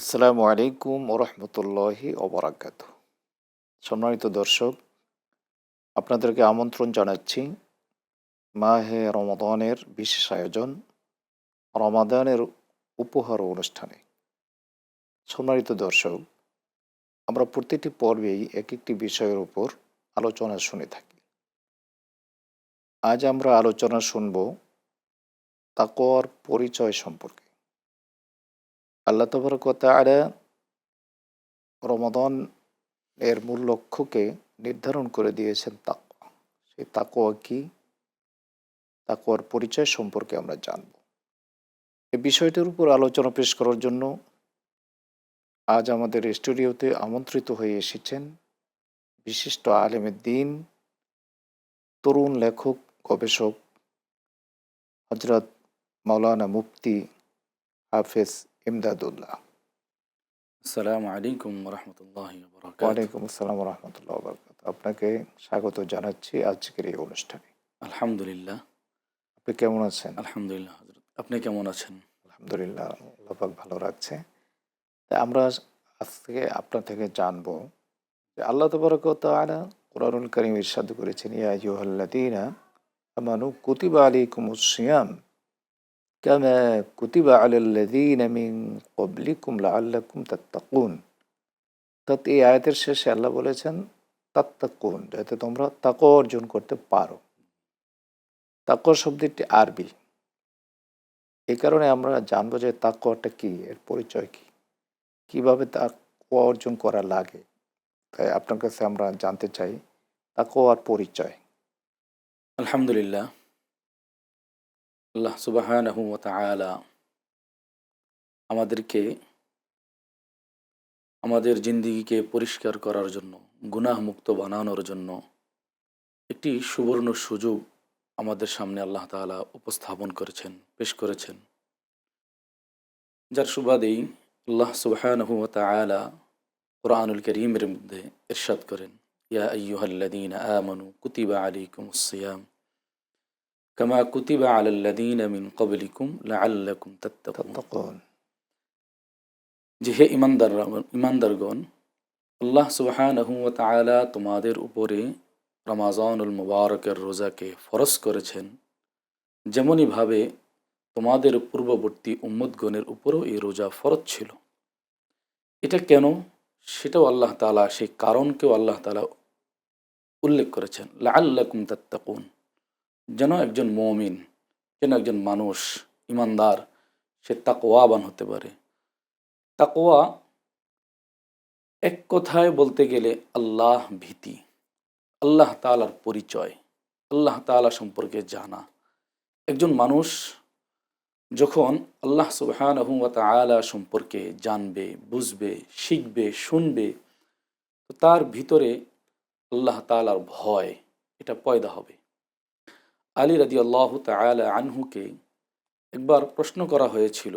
আসসালামু আলাইকুম ওরহমতুল্লাহি ওবরাকাতুহ। সম্মানিত দর্শক, আপনাদেরকে আমন্ত্রণ জানাচ্ছি মাহে রমাদানের বিশেষ আয়োজন রমাদানের উপহার অনুষ্ঠানে। সম্মানিত দর্শক, আমরা প্রতিটি পর্বেই এক একটি বিষয়ের উপর আলোচনা শুনে থাকি। আজ আমরা আলোচনা শুনব তাকওয়ার পরিচয় সম্পর্কে। আল্লাহ তাবারক ওয়া তাআলা রমাদান এর মূল লক্ষ্যকে নির্ধারণ করে দিয়েছেন তাকওয়া। সেই তাকওয়া কি, তাকওয়ার পরিচয় সম্পর্কে আমরা জানব। এই বিষয়টির উপর আলোচনা পেশ করার জন্য আজ আমাদের স্টুডিওতে আমন্ত্রিত হয়ে এসেছেন বিশিষ্ট আলেমের দ্বীন, তরুণ লেখক, গবেষক হজরত মাওলানা মুফতি হাফেজ ইমদাদুল্লাহ। আসসালামু আলাইকুম রহমতুল্লাহি ওয়াবারাকাতুহু। ওয়ালাইকুম আসসালাম রহমতুল্লাহ বরকাত। আপনাকে স্বাগত জানাচ্ছি আজকের এই অনুষ্ঠানে। আলহামদুলিল্লাহ। আপনি কেমন আছেন? আলহামদুলিল্লাহ হযরত। আপনি কেমন আছেন? আলহামদুলিল্লাহ, আল্লাহ পাক ভালো রাখছে। তা আমরা আজ থেকে আপনার থেকে জানবো যে আল্লাহ তাবারক ওয়া তাআলা কুরআনুল কারীম ইরশাদ করেছেন, ইয়া আইয়ুহাল্লাযীনা আমানু কুতিবা আলাইকুমুস সিয়াম কামা কুতিবা আলাল্লাযীনা মিন ক্বাবলিকুম লাআল্লাকুম তাত্তাকুন। অর্থাৎ এই আয়াতের শেষে আল্লাহ বলেছেন তাত্তাকুন, যাতে তোমরা তাকওয়া অর্জন করতে পারো। তাকওয়া শব্দটি আরবি। এই কারণে আমরা জানবো যে তাকওয়াটা কি, এর পরিচয় কি, কিভাবে তাকওয়া অর্জন করা লাগে। তাই আপনার কাছে আমরা জানতে চাই তাকওয়ার পরিচয়। আলহামদুলিল্লাহ। আল্লাহ সুবহানাহু ওয়া তাআলা আমাদেরকে আমাদের জিন্দেগিকে পরিষ্কার করার জন্য, গুনাহ মুক্ত বানানোর জন্য একটি সুবর্ণ সুযোগ আমাদের সামনে আল্লাহ তাআলা উপস্থাপন করেছেন, পেশ করেছেন। যার সুবাদেই আল্লাহ সুবহানাহু ওয়া তাআলা কুরআনুল কারীমের মধ্যে ইরশাদ করেন, ইয়া আইয়ুহাল্লাযীনা আমানু কুতিবা আলাইকুমুস সিয়াম কামা কুতিবা আলাল্লাযীনা মিন ক্বাবলিকুম লাআল্লাকুম তাত্তাকুন। তাত্তাকুন। যে হে ইমানদারগণ, আল্লাহ সুবহানাহু ওয়া তাআলা তোমাদের উপরে রমাজানুল মুবারকের রোজাকে ফরজ করেছেন, যেমনিভাবে তোমাদের পূর্ববর্তী উম্মতগণের উপরও এই রোজা ফরজ ছিল। এটা কেন, সেটাও আল্লাহ তাআলা, সেই কারণকেও আল্লাহ তাআলা উল্লেখ করেছেন, লাআল্লাকুম তাত্তাকুন, যেন একজন মুমিন, যেন একজন মানুষ ইমানদার, সে তাকওয়াবান হতে পারে। তাকওয়া এক কথায় বলতে গেলে আল্লাহ ভীতি, আল্লাহ তাআলার পরিচয়, আল্লাহ তাআলা সম্পর্কে জানা। একজন মানুষ যখন আল্লাহ সুবহানাহু ওয়া তাআলা সম্পর্কে জানবে, বুঝবে, শিখবে, শুনবে, তো তার ভিতরে আল্লাহ তাআলার ভয় এটা পয়দা হবে। আলী রাদিয়াল্লাহু তাআলা আনহুকে একবার প্রশ্ন করা হয়েছিল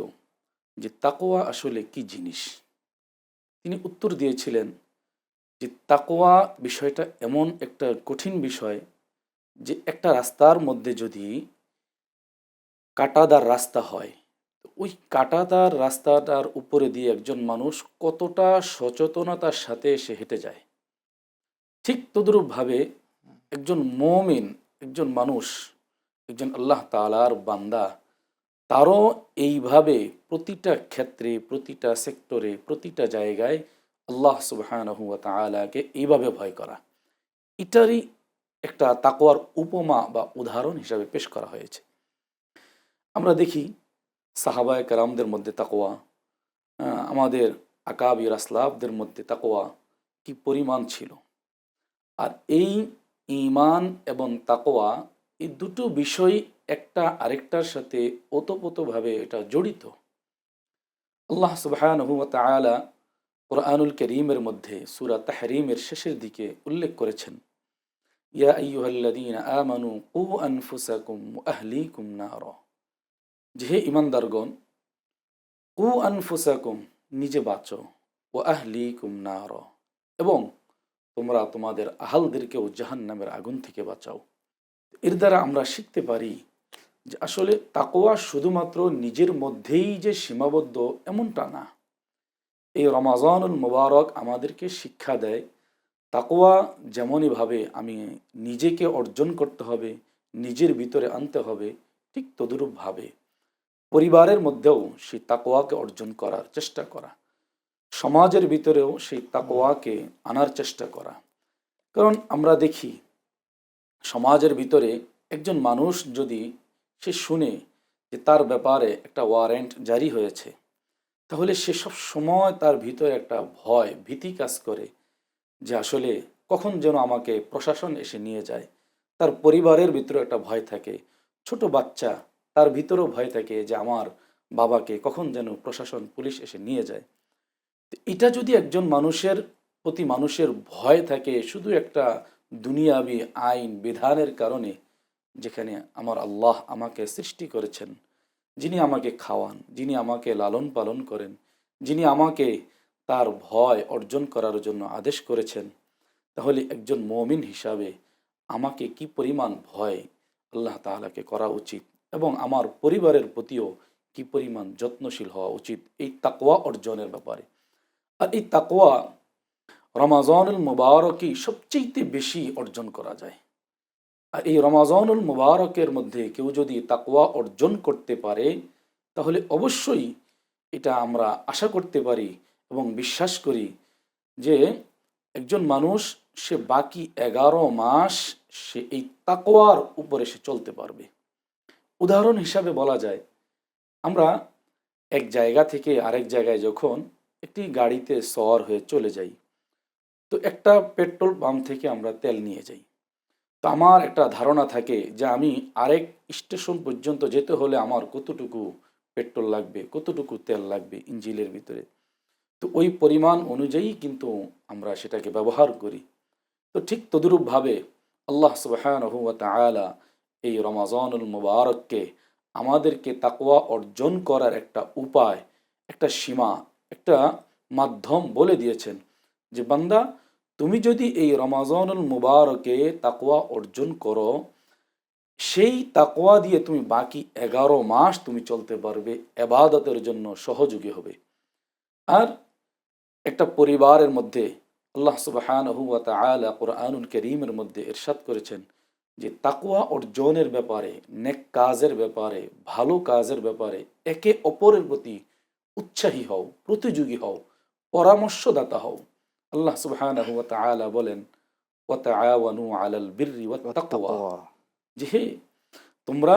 যে তাকওয়া আসলে কি জিনিস। তিনি উত্তর দিয়েছিলেন যে তাকওয়া বিষয়টা এমন একটা কঠিন বিষয়, যে একটা রাস্তার মধ্যে যদি কাঁটাদার রাস্তা হয়, তো ওই কাঁটাদার রাস্তাটার উপরে দিয়ে একজন মানুষ কতটা সচেতনতার সাথে সে হেঁটে যায়, ঠিক তদ্রূপভাবে একজন মুমিন, একজন মানুষ, একজন আল্লাহ তাআলার বান্দা, তারও এইভাবে প্রতিটা ক্ষেত্রে, প্রতিটা সেক্টরে, প্রতিটা জায়গায় আল্লাহ সুবহানাহু ওয়া তাআলাকে এইভাবে ভয় করা, এটারই একটা তাকওয়ার উপমা বা উদাহরণ হিসাবে পেশ করা হয়েছে। আমরা দেখি সাহাবায়ে কেরামদের মধ্যে তাকওয়া, আমাদের আকাবির আসলাফদের মধ্যে তাকওয়া কি পরিমাণ ছিল। আর এই ঈমান এবং তাকওয়া, এই দুটো বিষয় একটা আরেকটার সাথে ওতপ্রোতভাবে এটা জড়িত। আল্লাহ সুবহানাহু ওয়া তাআলা কুরআনুল কারীমের মধ্যে সূরা তাহরীমের শেষের দিকে উল্লেখ করেছেন, ইয়া আইয়ুহাল্লাযীনা আমানু কু আনফুসাকুম ওয়া আহলিকুম নারা। যে হে ঈমানদারগণ, কু আনফুসাকুম, নিজে বাঁচো, ওয়া আহলিকুম নারা, এবং তোমরা তোমাদের আহালদেরকেও জাহান্নামের আগুন থেকে বাঁচাও। এর দ্বারা আমরা শিখতে পারি যে আসলে তাকওয়া শুধুমাত্র নিজের মধ্যেই যে সীমাবদ্ধ এমনটা না। এই রমাজানুল মুবারক আমাদেরকে শিক্ষা দেয় তাকওয়া যেমনইভাবে আমি নিজেকে অর্জন করতে হবে, নিজের ভিতরে আনতে হবে, ঠিক তদুরূপভাবে পরিবারের মধ্যেও সেই তাকওয়াকে অর্জন করার চেষ্টা করা, সমাজের ভিতরেও সেই তাকওয়াকে আনার চেষ্টা করা। কারণ আমরা দেখি সমাজের ভিতরে একজন মানুষ যদি সে শুনে যে তার ব্যাপারে একটা ওয়ারেন্ট জারি হয়েছে, তাহলে সে সব সময় তার ভিতরে একটা ভয় ভীতি কাজ করে যে আসলে কখন যেন আমাকে প্রশাসন এসে নিয়ে যায়। তার পরিবারের ভিতরে একটা ভয় থাকে, ছোট বাচ্চা তার ভিতরেও ভয় থাকে যে আমার বাবাকে কখন যেন প্রশাসন পুলিশ এসে নিয়ে যায়। তো এটা যদি একজন মানুষের প্রতি মানুষের ভয় থাকে শুধু একটা দুনিয়াবি আইন বিধানের কারণে, যেখানে আমার আল্লাহ আমাকে সৃষ্টি করেছেন, যিনি আমাকে খাওয়ান, যিনি আমাকে লালন পালন করেন, যিনি আমাকে তার ভয় অর্জন করার জন্য আদেশ করেছেন, তাহলে একজন মুমিন হিসাবে আমাকে কি পরিমাণ ভয় আল্লাহ তাআলাকে করা উচিত এবং আমার পরিবারের প্রতিও কি পরিমাণ যত্নশীল হওয়া উচিত এই তাকওয়া অর্জনের ব্যাপারে। আর এই তাকওয়া রমাজানুল মুবারকই সবচেয়ে বেশি অর্জন করা যায়। আর এই রমাজানুল মুবারকের মধ্যে কেউ যদি তাকওয়া অর্জন করতে পারে, তাহলে অবশ্যই এটা আমরা আশা করতে পারি এবং বিশ্বাস করি যে একজন মানুষ সে বাকি 11 মাস সে এই তাকওয়ার উপরে সে চলতে পারবে। উদাহরণ হিসাবে বলা যায়, আমরা এক জায়গা থেকে আরেক জায়গায় যখন একটি গাড়িতে সওয়ার হয়ে চলে যাই, তো একটা পেট্রোল পাম্প থেকে আমরা তেল নিয়ে যাই। তো আমার একটা ধারণা থাকে যে আমি আরেক স্টেশন পর্যন্ত যেতে হলে আমার কতটুকু পেট্রোল লাগবে, কতটুকু তেল লাগবে ইঞ্জিনের ভিতরে। তো ওই পরিমাণ অনুযায়ী কিন্তু আমরা সেটাকে ব্যবহার করি। তো ঠিক তদুরূপভাবে আল্লাহ সুবহানাহু ওয়া তাআলা এই রমাজানুল মুবারককে আমাদেরকে তাকওয়া অর্জন করার একটা উপায়, একটা সীমা, একটা মাধ্যম বলে দিয়েছেন যে বান্দা, তুমি যদি এই রমাজানুল মুবারকে তাকওয়া অর্জন করো, সেই তাকওয়া দিয়ে তুমি বাকি 11 মাস তুমি চলতে পারবে, এবাদতের জন্য সহযোগী হবে। আর একটা পরিবারের মধ্যে আল্লাহ সুবহানাহু ওয়া তাআলা কুরআনুল কারীমের মধ্যে ইরশাদ করেছেন যে তাকওয়া অর্জনের ব্যাপারে, নেক কাজের ব্যাপারে, ভালো কাজের ব্যাপারে একে অপরের প্রতি উৎসাহী হও, প্রতিযোগী হও, পরামর্শদাতা হও। আল্লাহ সুবহানাহু ওয়া তাআলা বলেন ওয়া তাআওয়ানু আলাল বিররি ওয়াত তাকওয়া, তাকওয়া যে হে তোমরা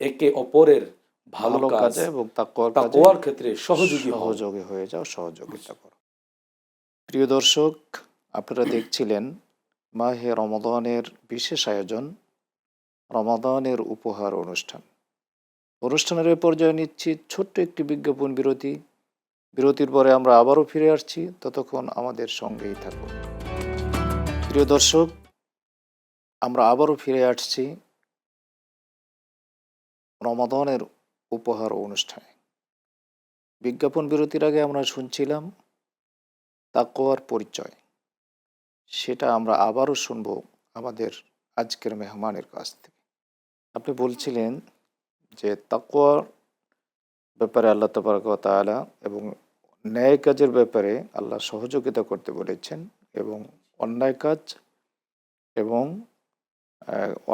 একে অপরের ভালো ভালো কাজ, কাজে এবং তাকওয়ার কাজে তাকওয়ার ক্ষেত্রে সহযোগী হও। সহযোগী হয়ে যাও, সহযোগিতা করো। প্রিয় দর্শক, আপনারা দেখছিলেন মাহে রমাদানের বিশেষ আয়োজন রমাদানের উপহার অনুষ্ঠান। অনুষ্ঠানের এই পর্যায়ে নিচ্ছি ছোট্ট একটি বিজ্ঞাপন বিরতি। বিরতির পরে আমরা আবারও ফিরে আসছি, ততক্ষণ আমাদের সঙ্গেই থাকুন। প্রিয় দর্শক, আমরা আবারও ফিরে আসছি রমাদানের উপহার অনুষ্ঠানে। বিজ্ঞাপন বিরতির আগে আমরা শুনছিলাম তাকওয়ার পরিচয়, সেটা আমরা আবারও শুনব আমাদের আজকের মেহমানের কাছ থেকে। আপনি বলছিলেন যে তাকওয়ার ব্যাপারে আল্লাহ তাবারক ওয়া তাআলা এবং ন্যায় কাজের ব্যাপারে আল্লাহ সহযোগিতা করতে বলেছেন এবং অন্যায় কাজ এবং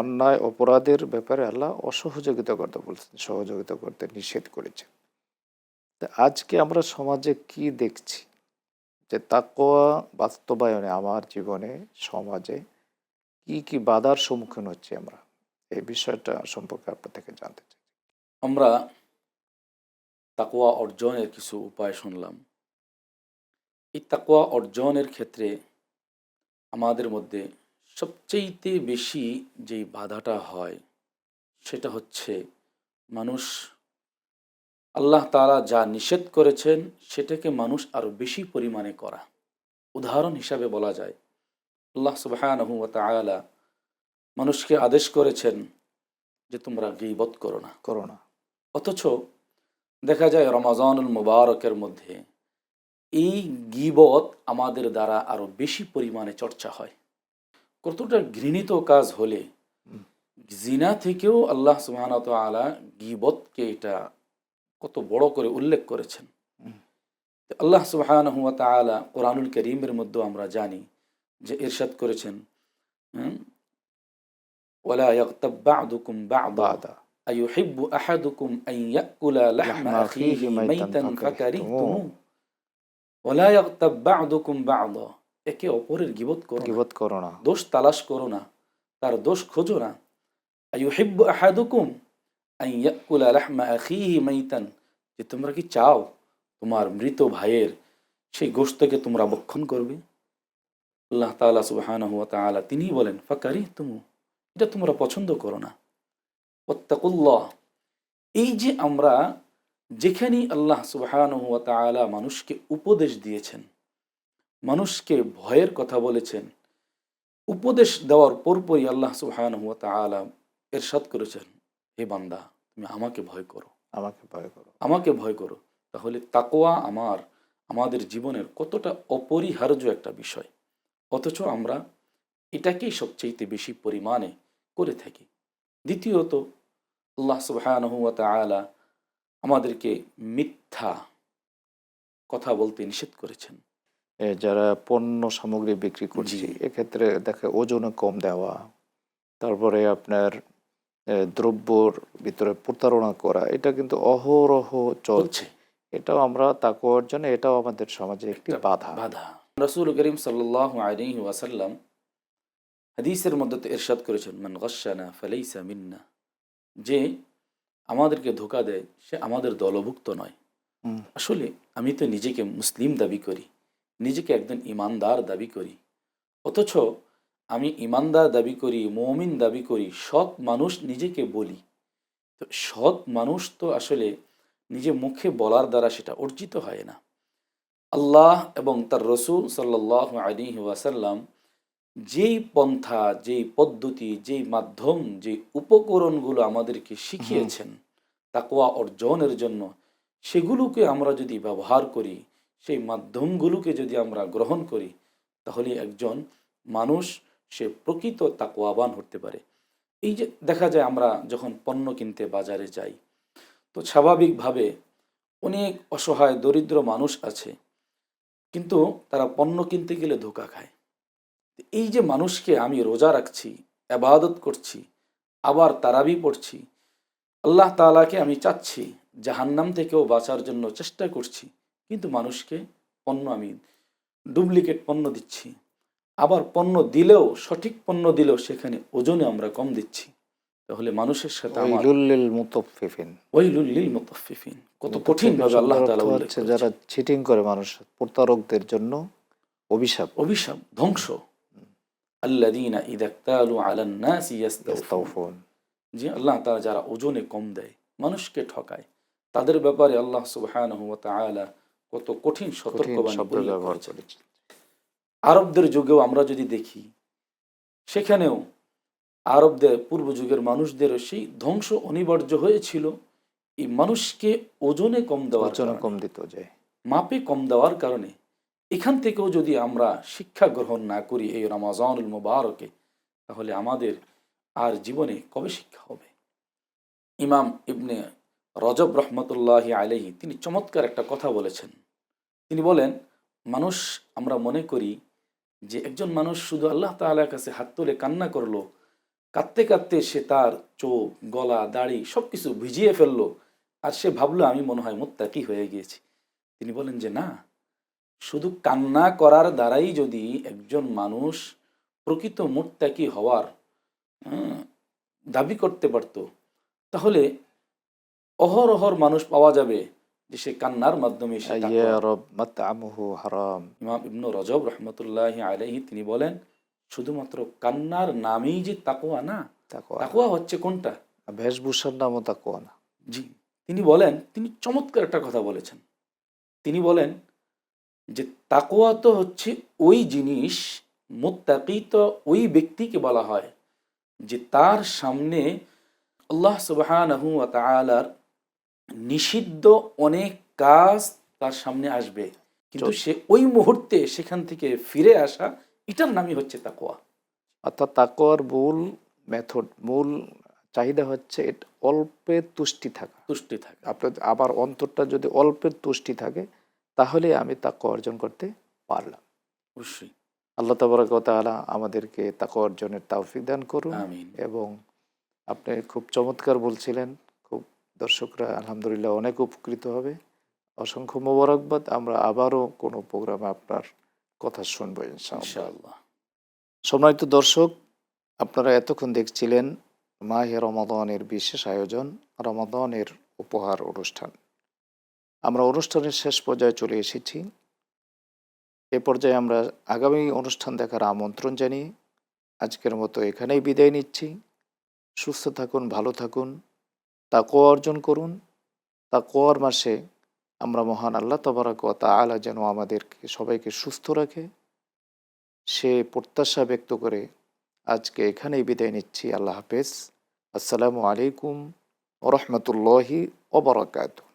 অন্যায় অপরাধের ব্যাপারে আল্লাহ অসহযোগিতা করতে বলছেন, সহযোগিতা করতে নিষেধ করেছেন। তা আজকে আমরা সমাজে কি দেখছি যে তাকওয়া বাস্তবায়নে আমার জীবনে, সমাজে কি কি বাধার সম্মুখীন হচ্ছি আমরা, এই বিষয়টা সম্পর্কে আপনার থেকে জানতে চাই। আমরা তাকওয়া অর্জনের কিছু উপায় শুনলাম। এই তাকওয়া অর্জনের ক্ষেত্রে আমাদের মধ্যে সবচেয়েতে বেশি যেই বাধাটা হয় সেটা হচ্ছে মানুষ আল্লাহ তাআলা যা নিষেধ করেছেন সেটাকে মানুষ আরো বেশি পরিমাণে করা। উদাহরণ হিসাবে বলা যায়, আল্লাহ সুবহানাহু ওয়া তাআলা মানুষকে আদেশ করেছেন যে তোমরা গীবত করো না। করোনা। অথচ দেখা যায় রমাজানুল মুবারকের মধ্যে এই গীবত আমাদের দ্বারা আরো বেশি পরিমাণে চর্চা হয়। কতটা ঘৃণিত কাজ হলে জিনা থেকেও আল্লাহ সুবহানাহু ওয়া তাআলা গীবতকে এটা কত বড় করে উল্লেখ করেছেন। তো আল্লাহ সুবহানাহু ওয়া তাআলা কোরআনুল কারীমের মধ্যে আমরা জানি যে ইরশাদ করেছেন, হুম, ওয়ালা ইয়াগতাব বা'দুকুম বা'দা বাদা আইয়ুহিব্বু আহাদুকুম আন ইয়াকুলা লাহমা লাহমা আখিহি আখিহি মাইতান মাইতান ফাকারিহতুমু ফাকারিহতুমু ওয়ালা ইয়াগতাব বা'দুকুম বা'দা। একে অপরের গীবত করো না, গীবত করো না। দোষ তালাশ করো না, তার দোষ খোঁজো না। আইয়ুহিব্বু আহাদুকুম আন ইয়াকুলা লাহমা আখিহি মাইতান, যে তোমরা কি চাও তোমার মৃত ভাইয়ের সেই গোশতকে তোমরা ভক্ষণ করবে? আল্লাহ তাআলা সুবহানাহু ওয়া তাআলা তিনিই বলেন ফাকারিহতুমু, এটা তোমরা পছন্দ করো না। ওয়াত্তাকুল্লাহ, এই যে আমরা যেখানেই আল্লাহ সুবহানাহু ওয়া তাআলা মানুষকে উপদেশ দিয়েছেন, মানুষকে ভয়ের কথা বলেছেন, উপদেশ দেওয়ার পরপরই আল্লাহ সুবহানাহু ওয়া তাআলা ইরশাদ করেছেন, হে বান্দা তুমি আমাকে ভয় করো, আমাকে ভয় করো। আমাকে ভয় করো। তাহলে তাকওয়া আমাদের জীবনের কতটা অপরিহার্য একটা বিষয়, অথচ আমরা এটাকেই সবচেয়ে বেশি পরিমাণে করে থাকি। দ্বিতীয়ত, আল্লাহ সুবহানাহু ওয়া তাআলা আমাদেরকে মিথ্যা কথা বলতে নিষেধ করেছেন। যারা পণ্য সামগ্রী বিক্রি জি, করছি এক্ষেত্রে দেখে ওজনে কম দেওয়া, তারপরে আপনার দ্রব্যর ভিতরে প্রতারণা করা, এটা কিন্তু অহরহ চলছে। হচ্ছে এটাও আমরা তাকওয়ার জন্য, এটাও আমাদের সমাজে একটি একটা বাধা। বাধা। রাসূল করিম সাল্লাল্লাহু আলাইহি ওয়াসাল্লাম হাদিসের মধ্যে তো ইরশাদ করেছেন, মান গাশশানা ফালাইসা মিন্না, যে আমাদেরকে ধোঁকা দেয় সে আমাদের দলভুক্ত নয়। হুম, আসলে আমি তো নিজেকে মুসলিম দাবি করি, নিজেকে একজন ইমানদার দাবি করি, অথচ আমি ইমানদার দাবি করি, মুমিন দাবি করি, সৎ মানুষ নিজেকে বলি। তো সৎ মানুষ তো আসলে নিজে মুখে বলার দ্বারা সেটা অর্জিত হয় না। আল্লাহ এবং তার রসুল সাল্লাল্লাহু আলাইহি ওয়াসাল্লাম যেই পন্থা, যেই পদ্ধতি, যেই মাধ্যম, যেই উপকরণগুলো আমাদেরকে হুম। শিখিয়েছেন তাকওয়া অর্জনের জন্য, সেগুলোকে আমরা যদি ব্যবহার করি, সেই মাধ্যমগুলোকে যদি আমরা গ্রহণ করি, তাহলে একজন মানুষ সে প্রকৃত তাকওয়াবান হতে পারে। এই যে দেখা যায় আমরা যখন পণ্য কিনতে বাজারে যাই, তো স্বাভাবিকভাবে অনেক অসহায় দরিদ্র মানুষ আছে, কিন্তু তারা পণ্য কিনতে গেলে ধোঁকা খায়। এই যে মানুষকে আমি রোজা রাখছি, ইবাদত করছি, আবার তারাবি পড়ছি, আল্লাহ তাআলাকে আমি চাচ্ছি, জাহান্নাম থেকেও বাঁচার জন্য চেষ্টা করছি, কিন্তু মানুষকে পণ্য আমি ডুপ্লিকেট পণ্য দিচ্ছি, আবার পণ্য দিলেও, সঠিক পণ্য দিলেও সেখানে ওজনে আমরা কম দিচ্ছি। তাহলে মানুষের সাথে আমার ওয়াইলুল লিল মুতাফফিফিন। ওয়াইলুল লিল মুতাফফিফিন, কত কঠিন মুতাফফিফিন ভাবে আল্লাহ শব্দের অর্থ তাআলা উল্লেখ হচ্ছে করেছেন। যারা চিটিং করে মানুষ, প্রতারকদের জন্য অভিশাপ। অভিশাপ, ধ্বংস। আল্লাযীনা ইযা ইক্তালু আলান নাসি ইস্তাউফুন, ইস্তাউফুন। যে আল্লাহ তাআলা যারা ওজনে কম দেয়, মানুষকে ঠকায়, তাদের ব্যাপারে আল্লাহ সুবহানাহু ওয়া তাআলা কত কঠিন কঠিন সতর্কবাণী শব্দ উল্লেখ ব্যবহার করেছেন। করেছে। আরবদের যুগেও আমরা যদি দেখি, সেখানেও আরবদের পূর্ব যুগের মানুষদেরও সেই ধ্বংস অনিবার্য হয়েছিল এই মানুষকে ওজনে কম দেওয়ার ওজনে কারণে, কম দিত যায়। মাপে কম দেওয়ার কারণে। এখান থেকেও যদি আমরা শিক্ষা গ্রহণ না করি এই রমাজানুল মুবারকে, তাহলে আমাদের আর জীবনে কবে শিক্ষা হবে? ইমাম ইবনে রজব রহমতুল্লাহি আলাইহি তিনি চমৎকার একটা কথা বলেছেন। তিনি বলেন, মানুষ, আমরা মনে করি যে একজন মানুষ শুধু আল্লাহ তাআলার কাছে হাত তুলে কান্না করলো, কাঁদতে কাঁদতে সে তার চোখ, গলা, দাড়ি সবকিছু ভিজিয়ে ফেললো, আর সে ভাবলো আমি মনে হয় মুত্তাকি হয়ে গিয়েছি। তিনি বলেন যে না, শুধু কান্না করার দ্বারাই যদি একজন মানুষ প্রকৃত মুত্তাকি হওয়ার আহ, দাবি করতে পারত, তাহলে অহরহর মানুষ পাওয়া যাবে যে সে কান্নার মাধ্যমে সে ইয়া তাকওয়া। রব মাতআমুহু হারাম। ইমাম ইবনু রজব রহমতুল্লাহি আলাইহি তিনি বলেন, শুধুমাত্র কান্নার নামেই যে তাকওয়া না, তাকওয়া না। তাকওয়া হচ্ছে কোনটা? বেশভূষার নামও তাকওয়া না। জি, তিনি বলেন, তিনি চমৎকার একটা কথা বলেছেন। তিনি বলেন যে তাকওয়া তো হচ্ছে ওই জিনিস, মুত্তাকি তো ওই ব্যক্তিকে বলা হয় যে তার সামনে আল্লাহ সুবহানাহু ওয়া তাআলার নিষিদ্ধ অনেক কাজ তার সামনে আসবে, কিন্তু সে ওই মুহূর্তে সেখান থেকে ফিরে আসা, এটার নামই হচ্ছে তাকওয়া। অর্থাৎ তাকওয়ার মূল মেথড, মূল চাহিদা হচ্ছে অল্পে তুষ্টি থাকা। তুষ্টি থাকে। আপনার আবার অন্তরটা যদি অল্পের তুষ্টি থাকে, তাহলে আমি তাকওয়া অর্জন করতে পারলাম। অবশ্যই। আল্লাহ তাবারাক ওয়া তাআলা আমাদেরকে তাকওয়া অর্জনের তৌফিক দান করুন। আমিন। এবং আপনি খুব চমৎকার বলছিলেন, খুব দর্শকরা আলহামদুলিল্লাহ অনেক উপকৃত হবে। অসংখ্য মোবারকবাদ। আমরা আবারও কোনো প্রোগ্রামে আপনার কথা শুনবো ইনশাআল্লাহ। ইনশাআল্লাহ। সম্মানিত দর্শক, আপনারা এতক্ষণ দেখছিলেন মাহে রমাদানের বিশেষ আয়োজন, রমাদানের উপহার অনুষ্ঠান। আমরা অনুষ্ঠানের শেষ পর্যায়ে চলে এসেছি। এ পর্যায়ে আমরা আগামী অনুষ্ঠান দেখার আমন্ত্রণ জানিয়ে আজকের মতো এখানেই বিদায় নিচ্ছি। সুস্থ থাকুন, ভালো থাকুন, তাকওয়া অর্জন করুন। তাকওয়ার মাসে আমরা মহান আল্লাহ তাবারাক ওয়া তাআলা যেন আমাদেরকে সবাইকে সুস্থ রাখে, সে প্রত্যাশা ব্যক্ত করে আজকে এখানেই বিদায় নিচ্ছি। আল্লাহ হাফেজ। আসসালামু আলাইকুম ওয়া রাহমাতুল্লাহি ওয়া বারাকাতুহু।